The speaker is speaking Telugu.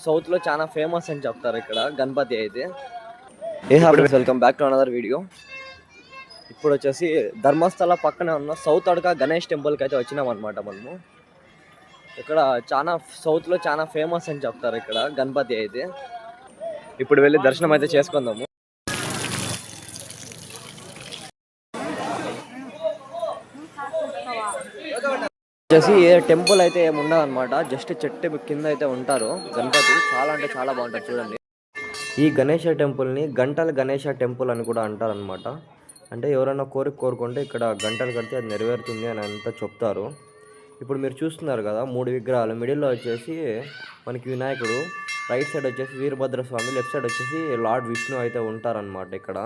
సౌత్ లో చాలా ఫేమస్ అని చెప్తారు ఇక్కడ గణపతి అయితే. Welcome back to another video. ఇప్పుడు వచ్చేసి ధర్మస్థల పక్కనే ఉన్న సౌత్ అడక గణేష్ టెంపుల్ కి అయితే వచ్చినాం అనమాట మనము. ఇక్కడ చాలా సౌత్ లో చాలా ఫేమస్ అని చెప్తారు ఇక్కడ గణపతి అయితే. ఇప్పుడు వెళ్ళి దర్శనం అయితే చేసుకుందాము. వచ్చేసి టెంపుల్ అయితే ఏమి ఉండదు అనమాట, జస్ట్ చెట్టు కింద అయితే ఉంటారు గణపతి. చాలా అంటే చాలా బాగుంటారు చూడండి. ఈ గణేష టెంపుల్ని గంటల గణేష టెంపుల్ అని కూడా అంటారు అనమాట. అంటే ఎవరైనా కోరుకుంటే ఇక్కడ గంటలు కడితే అది నెరవేరుతుంది అని అంతా చెప్తారు. ఇప్పుడు మీరు చూస్తున్నారు కదా 3 విగ్రహాలు. మిడిల్లో వచ్చేసి మనకి వినాయకుడు, రైట్ సైడ్ వచ్చేసి వీరభద్ర స్వామి, లెఫ్ట్ సైడ్ వచ్చేసి లార్డ్ విష్ణు అయితే ఉంటారనమాట ఇక్కడ.